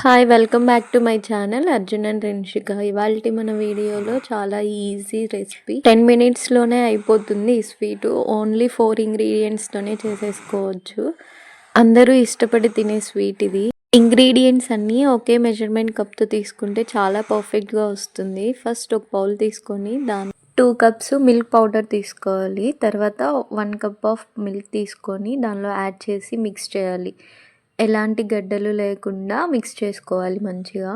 Hi! Welcome back to my channel Arjun and Rinshika. ఇవాల్టి మన వీడియోలో చాలా ఈజీ రెసిపీ 10 మినిట్స్‌లోనే అయిపోతుంది ఈ స్వీటు. ఓన్లీ 4 ఇంగ్రీడియెంట్స్‌తోనే చేసేసుకోవచ్చు. అందరూ ఇష్టపడి తినే స్వీట్ ఇది. ఇంగ్రీడియెంట్స్ అన్నీ ఒకే మెజర్‌మెంట్ కప్‌తో తీసుకుంటే చాలా పర్ఫెక్ట్‌గా వస్తుంది. ఫస్ట్ ఒక బౌల్ తీసుకొని 2 కప్స్ మిల్క్ పౌడర్ తీసుకోవాలి. తర్వాత 1 కప్ ఆఫ్ మిల్క్ తీసుకొని దానిలో యాడ్ చేసి మిక్స్ చేయాలి. ఎలాంటి గడ్డలు లేకుండా మిక్స్ చేసుకోవాలి మంచిగా.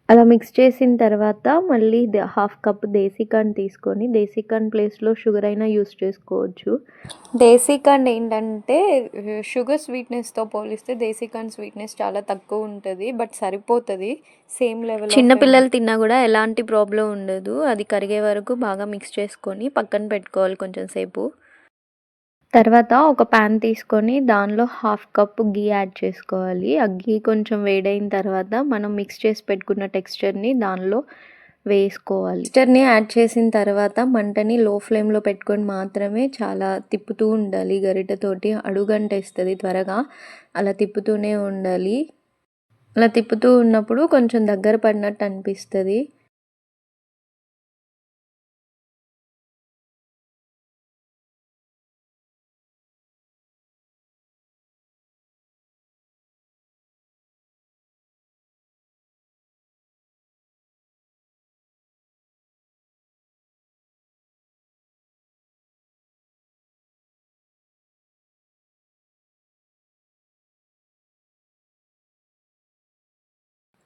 అలా మిక్స్ చేసిన తర్వాత మళ్ళీ హాఫ్ కప్ దేశీఖండ్ తీసుకొని దేశీఖండ్ ప్లేస్లో షుగర్ అయినా యూస్ చేసుకోవచ్చు. దేశీఖండ్ ఏంటంటే షుగర్ స్వీట్నెస్తో పోలిస్తే దేశీఖండ్ స్వీట్నెస్ చాలా తక్కువ ఉంటుంది, బట్ సరిపోతుంది సేమ్ లెవెల్. చిన్నపిల్లలు తిన్నా కూడా ఎలాంటి ప్రాబ్లం ఉండదు. అది కరిగే వరకు బాగా మిక్స్ చేసుకొని పక్కన పెట్టుకోవాలి కొంచెం సేపు. తర్వాత ఒక ప్యాన్ తీసుకొని దానిలో హాఫ్ కప్ గీ యాడ్ చేసుకోవాలి. ఆ గీ కొంచెం వేడైన తర్వాత మనం మిక్స్ చేసి పెట్టుకున్న టెక్స్చర్ని దానిలో వేసుకోవాలి. టెక్స్చర్ని యాడ్ చేసిన తర్వాత మంటని లో ఫ్లేమ్లో పెట్టుకొని మాత్రమే చాలా తిప్పుతూ ఉండాలి గరిటెతోటి. అడుగంటేస్తుంది త్వరగా, అలా తిప్పుతూనే ఉండాలి. అలా తిప్పుతూ ఉన్నప్పుడు కొంచెం దగ్గర పడినట్టు అనిపిస్తుంది.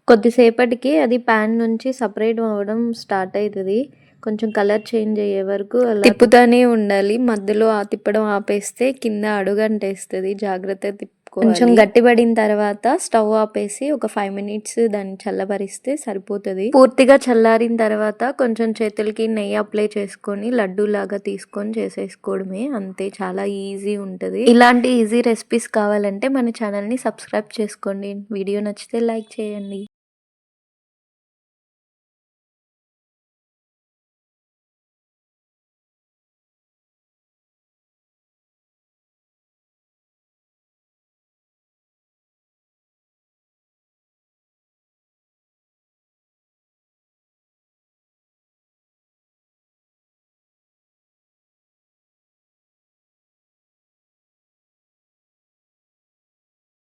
కొద్దిసేపటికి అది ప్యాన్ నుంచి సపరేట్ అవ్వడం స్టార్ట్ అవుతుంది. కొంచెం కలర్ చేంజ్ అయ్యే వరకు అలా తిప్పుతూనే ఉండాలి. మధ్యలో తిప్పడం ఆపేస్తే కింద అడుగంటేస్తుంది, జాగ్రత్తగా తిప్పుకోవాలి. కొంచెం గట్టిపడిన తర్వాత స్టవ్ ఆపేసి ఒక 5 మినిట్స్ దాన్ని చల్లబరిస్తే సరిపోతుంది. పూర్తిగా చల్లారిన తర్వాత కొంచెం చేతులకి నెయ్యి అప్లై చేసుకొని లడ్డూలాగా తీసుకొని చేసేసుకోవడమే, అంతే. చాలా ఈజీ ఉంటుంది. ఇలాంటి ఈజీ రెసిపీస్ కావాలంటే మన ఛానల్ని సబ్స్క్రైబ్ చేసుకోండి. వీడియో నచ్చితే లైక్ చేయండి.